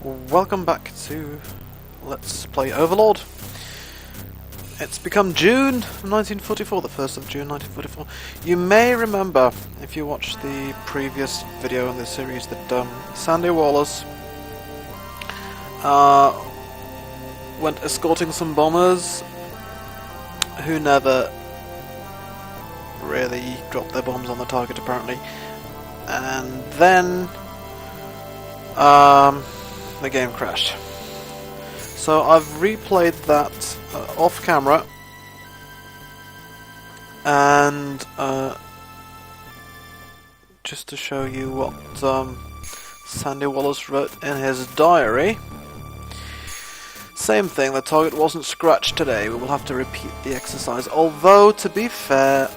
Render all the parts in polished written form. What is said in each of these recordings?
Welcome back to Let's Play Overlord. It's become June 1944, the 1st of June 1944. You may remember, if you watched the previous video in this series, that Sandy Wallace went escorting some bombers who never really dropped their bombs on the target, apparently. And then the game crashed. So I've replayed that off camera, and just to show you what Sandy Wallace wrote in his diary. Same thing, the target wasn't scratched today. We will have to repeat the exercise. Although, to be fair,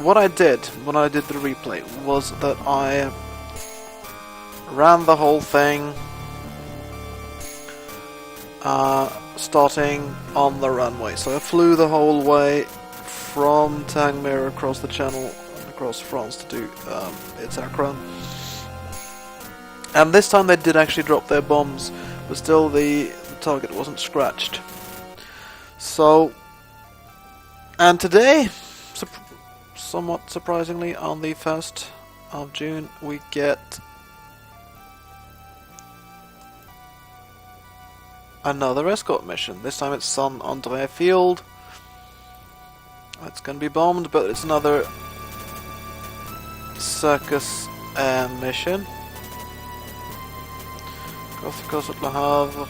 what I did when I did the replay was that I ran the whole thing starting on the runway. So I flew the whole way from Tangmere across the channel and across France to do its Akron. And this time they did actually drop their bombs, but still the target wasn't scratched. So, and today, somewhat surprisingly, on the 1st of June, we get another escort mission. This time it's San André Field. It's going to be bombed, but it's another circus air mission. Of course, at Le Havre,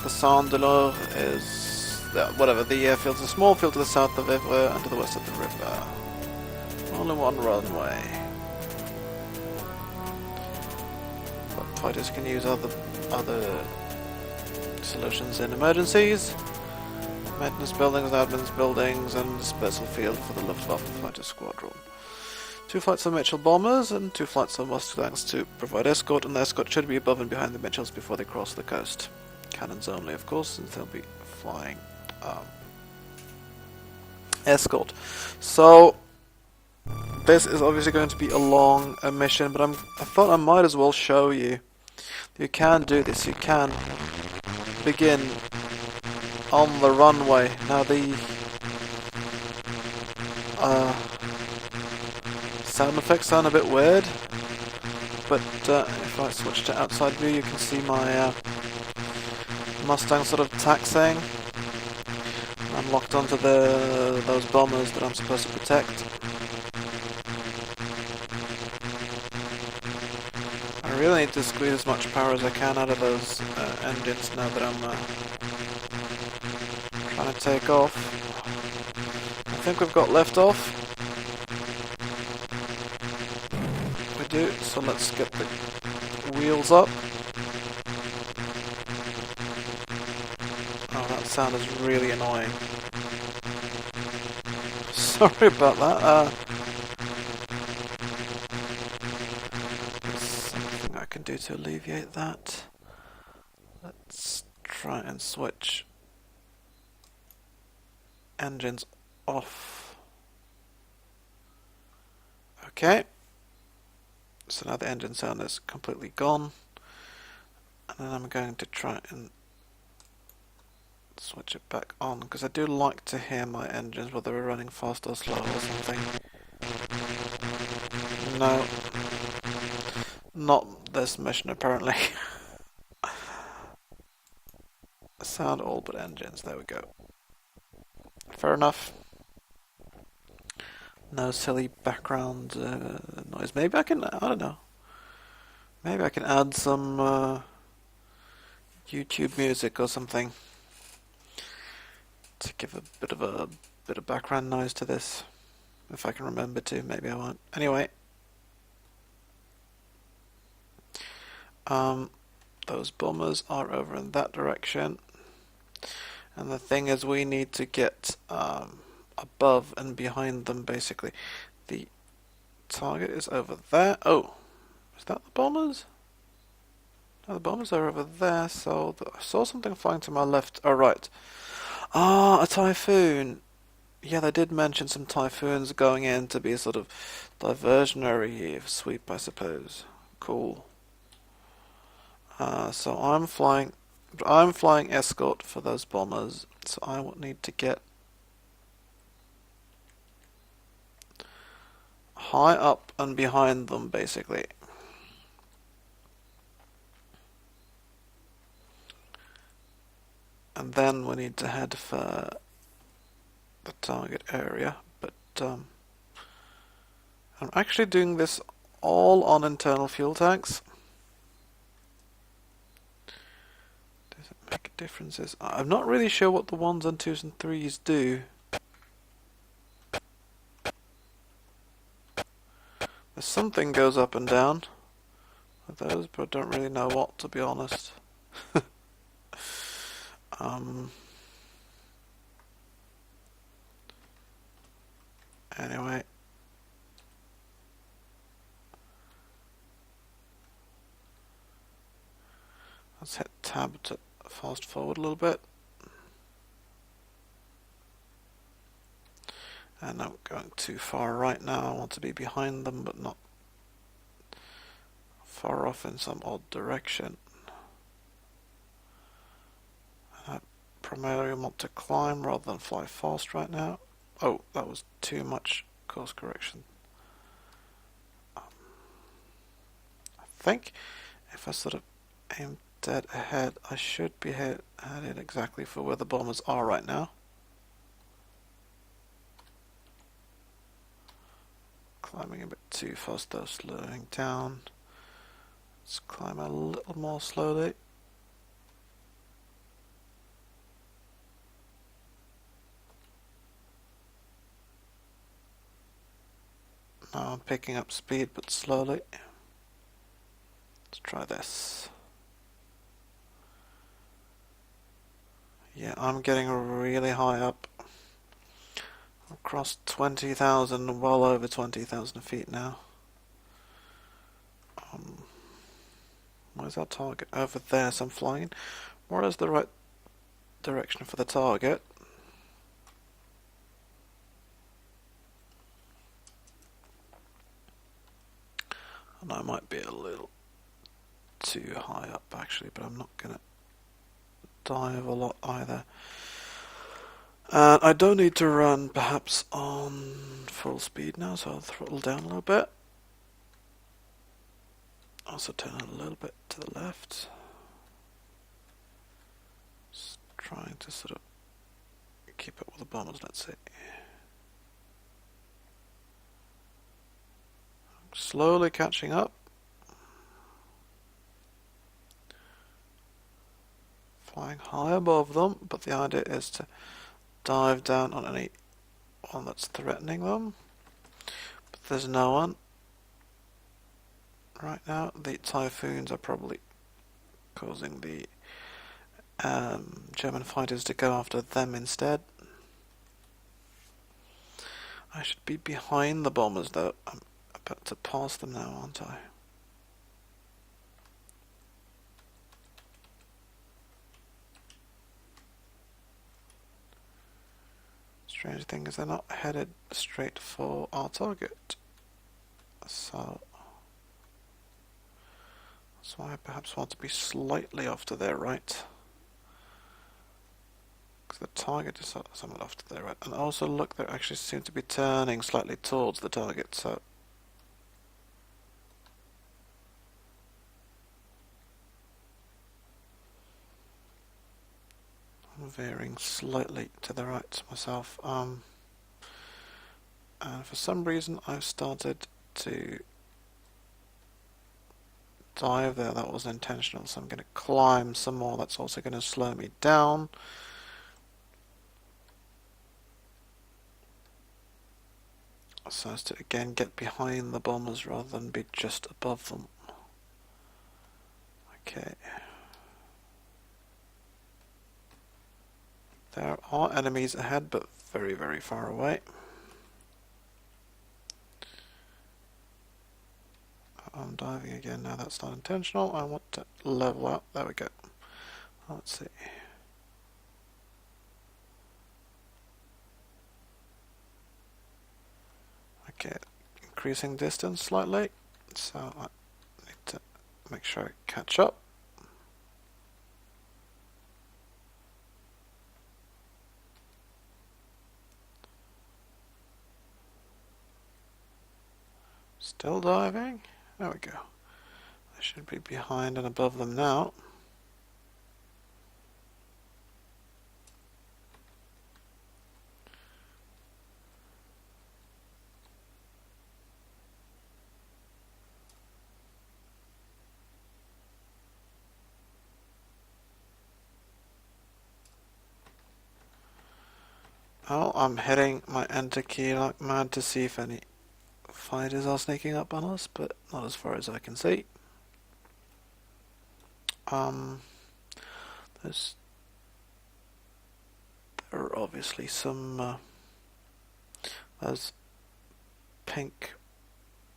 the Saint Delors is whatever. The airfield's a small field to the south of Evreux and to the west of the river. Only one runway. But fighters can use other solutions in emergencies, maintenance buildings, admin buildings, and dispersal field for the Luftwaffe fighter squadron. 2 flights of Mitchell bombers and 2 flights of Mustangs to provide escort, and the escort should be above and behind the Mitchells before they cross the coast. Cannons only, of course, since they'll be flying escort. So this is obviously going to be a long mission, but I thought I might as well show you. You can do this. You can begin on the runway. Now the sound effects sound a bit weird, but if I switch to outside view, you can see my Mustang sort of taxiing. I'm locked onto those bombers that I'm supposed to protect. I really need to squeeze as much power as I can out of those engines now that I'm trying to take off. I think we've got lift off. We do, so let's get the wheels up. Oh, that sound is really annoying. Sorry about that. Can do to alleviate that. Let's try and switch engines off. Okay, so now the engine sound is completely gone, and then I'm going to try and switch it back on, because I do like to hear my engines, whether they're running fast or slow or something. No, not this mission apparently. Sound all but engines, there we go. Fair enough. No silly background noise. Maybe I can, I don't know. Maybe I can add some YouTube music or something to give a bit of background noise to this. If I can remember to, maybe I won't. Anyway. Those bombers are over in that direction, and the thing is, we need to get above and behind them. Basically, the target is over there. Oh, is that the bombers? No, the bombers are over there. So I saw something flying to my left or right. Ah, a typhoon. Yeah, they did mention some typhoons going in to be a sort of diversionary sweep, I suppose. Cool. So I'm flying escort for those bombers, so I will need to get high up and behind them, basically. And then we need to head for the target area, but I'm actually doing this all on internal fuel tanks. Does it make differences? I'm not really sure what the 1s and 2s and 3s do. There's something goes up and down with those, but I don't really know what, to be honest. Anyway. Let's hit tab to fast forward a little bit. And I'm going too far right now. I want to be behind them, but not far off in some odd direction. And I primarily want to climb rather than fly fast right now. Oh, that was too much course correction. I think if I sort of aim dead ahead, I should be headed exactly for where the bombers are right now. Climbing a bit too fast though, slowing down. Let's climb a little more slowly. Now I'm picking up speed, but slowly. Let's try this. Yeah, I'm getting really high up. Across 20,000, well over 20,000 feet now. Where's our target? Over there, so I'm flying. What is the right direction for the target? And I might be a little too high up actually, but I'm not going to dive a lot either. And I don't need to run perhaps on full speed now, so I'll throttle down a little bit. Also turn a little bit to the left. Just trying to sort of keep up with the bombers, let's see. Slowly catching up. Flying high above them, but the idea is to dive down on any one that's threatening them. But there's no one. Right now, the typhoons are probably causing the German fighters to go after them instead. I should be behind the bombers though. I'm about to pass them now, aren't I? Strange thing is they're not headed straight for our target. So that's why I perhaps want to be slightly off to their right. Because the target is somewhat off to their right. And also look, they actually seem to be turning slightly towards the target, so I'm veering slightly to the right myself. And for some reason I've started to dive there. That was intentional, so I'm going to climb some more. That's also going to slow me down. So as to again get behind the bombers rather than be just above them. Okay. There are enemies ahead, but very, very far away. I'm diving again now, that's not intentional. I want to level out. There we go. Let's see. Okay, increasing distance slightly, so I need to make sure I catch up. Still diving? There we go. I should be behind and above them now. Oh, I'm hitting my enter key like mad to see if any fighters are sneaking up on us, but not as far as I can see. There are obviously some those pink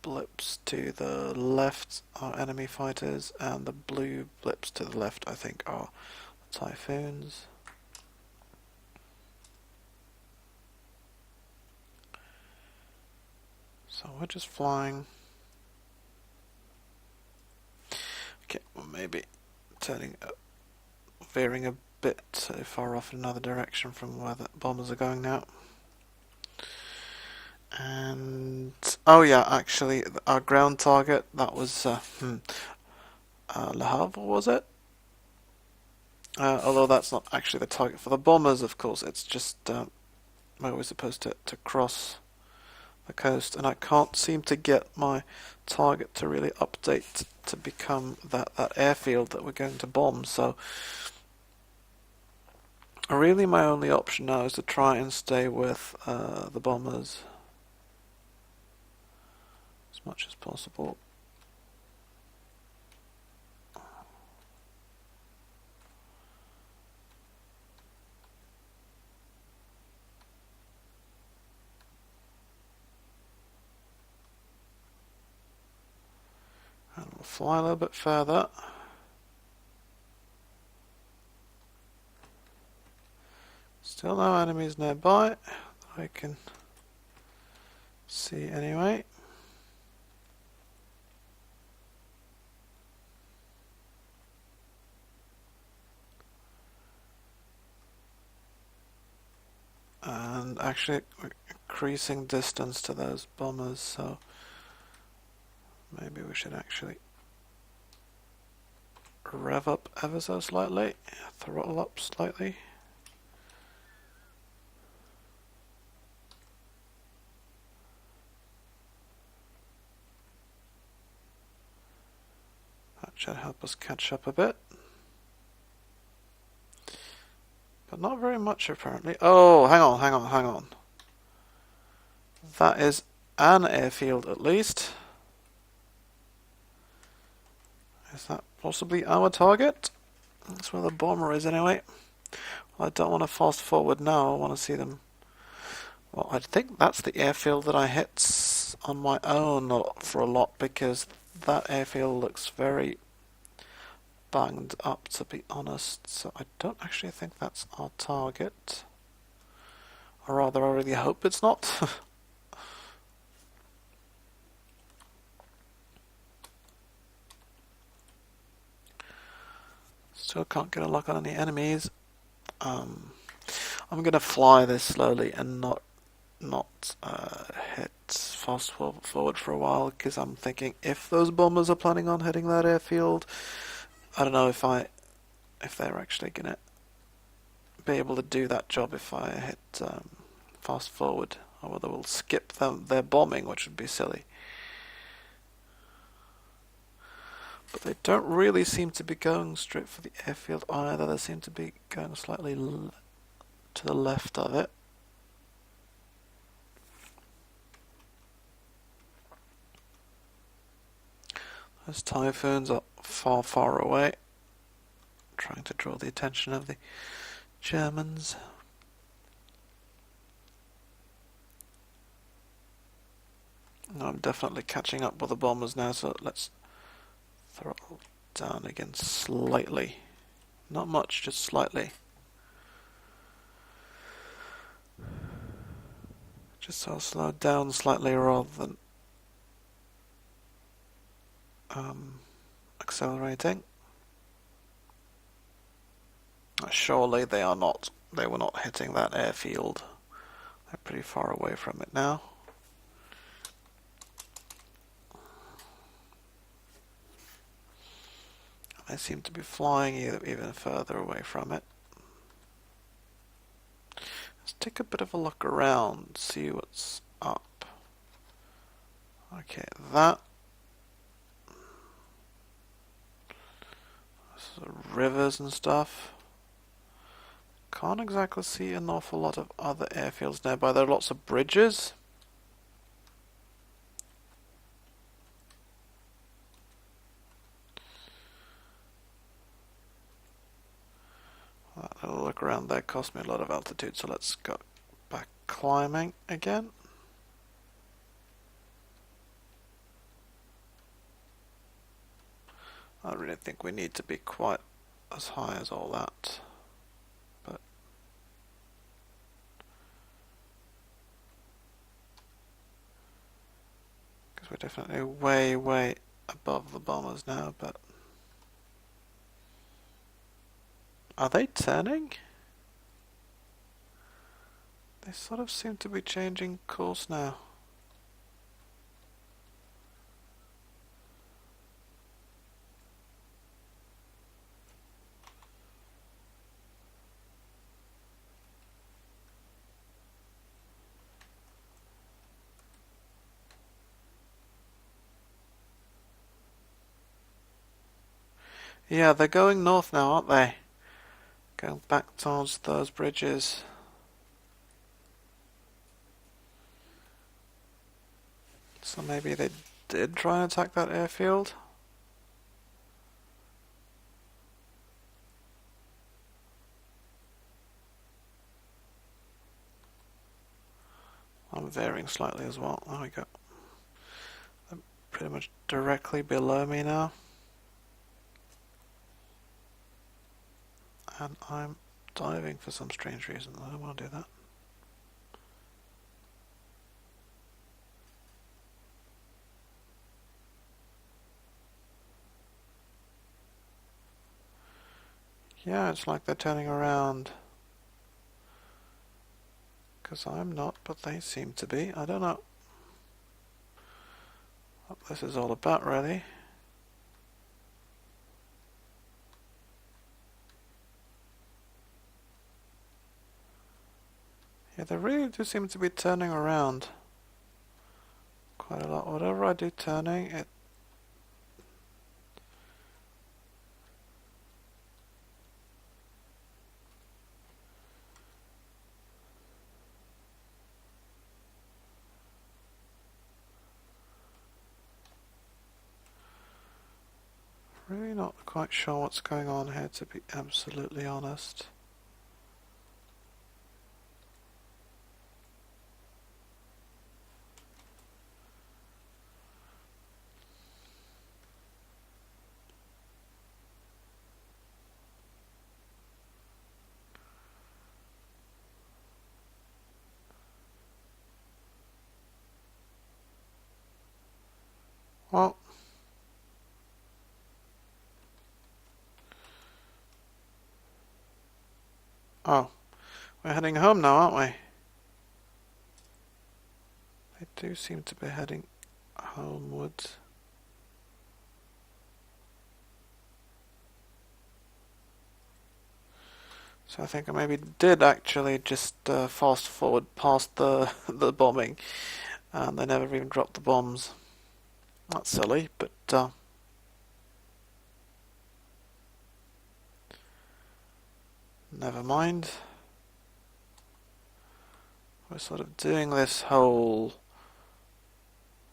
blips to the left are enemy fighters, and the blue blips to the left I think are typhoons. So we're just flying. Okay, well maybe veering a bit far off in another direction from where the bombers are going now. And oh yeah, actually our ground target, that was Le Havre, was it? Although that's not actually the target for the bombers, of course. It's just where we're supposed to cross the coast, and I can't seem to get my target to really update to become that airfield that we're going to bomb. So really my only option now is to try and stay with the bombers as much as possible. And we'll fly a little bit further. Still no enemies nearby that I can see anyway. And actually we're increasing distance to those bombers, so maybe we should actually rev up ever so slightly, throttle up slightly. That should help us catch up a bit. But not very much apparently. Oh, hang on. That is an airfield at least. Is that possibly our target? That's where the bomber is anyway. Well, I don't want to fast forward now, I want to see them. Well, I think that's the airfield that I hit on my own for a lot, because that airfield looks very banged up, to be honest. So I don't actually think that's our target. Or rather, I really hope it's not. Still can't get a lock on any enemies. I'm going to fly this slowly and not hit fast forward for a while, because I'm thinking if those bombers are planning on hitting that airfield, I don't know if they're actually going to be able to do that job if I hit fast forward, or whether we'll skip their bombing, which would be silly. But they don't really seem to be going straight for the airfield either. They seem to be going slightly to the left of it. Those typhoons are far, far away, trying to draw the attention of the Germans. I'm definitely catching up with the bombers now, so let's throttle down again slightly. Not much, just slightly. Just so I'll slow down slightly rather than accelerating. Surely they were not hitting that airfield. They're pretty far away from it now. I seem to be flying even further away from it. Let's take a bit of a look around, see what's up. Okay, that. So rivers and stuff. Can't exactly see an awful lot of other airfields nearby. There are lots of bridges. That little look around there cost me a lot of altitude, so let's go back climbing again. I don't really think we need to be quite as high as all that, but because we're definitely way above the bombers now. But are they turning? They sort of seem to be changing course now. Yeah, they're going north now, aren't they? Going back towards those bridges. So maybe they did try and attack that airfield? I'm veering slightly as well. There we go. They're pretty much directly below me now. And I'm diving for some strange reason. I don't want to do that. Yeah, it's like they're turning around. Because I'm not, but they seem to be. I don't know what this is all about, really. Yeah, they really do seem to be turning around quite a lot. Whatever I do turning, it really not quite sure what's going on here, to be absolutely honest. Well, oh, we're heading home now, aren't we? They do seem to be heading homewards. So I think I maybe did actually just fast forward past the the bombing, and they never even dropped the bombs. That's silly, but never mind. We're sort of doing this whole,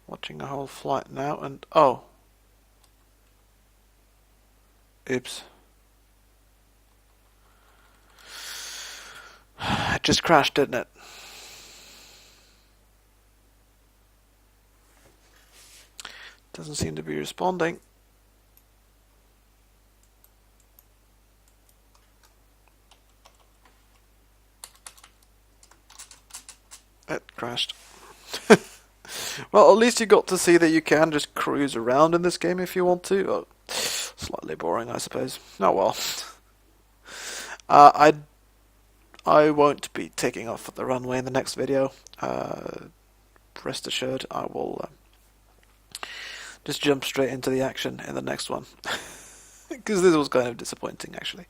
watching a whole flight now, and oh, oops. It just crashed, didn't it? Doesn't seem to be responding. It crashed. Well, at least you got to see that you can just cruise around in this game if you want to. Oh, slightly boring, I suppose. Oh well. I won't be taking off at the runway in the next video. Rest assured, I will just jump straight into the action in the next one. Because this was kind of disappointing, actually.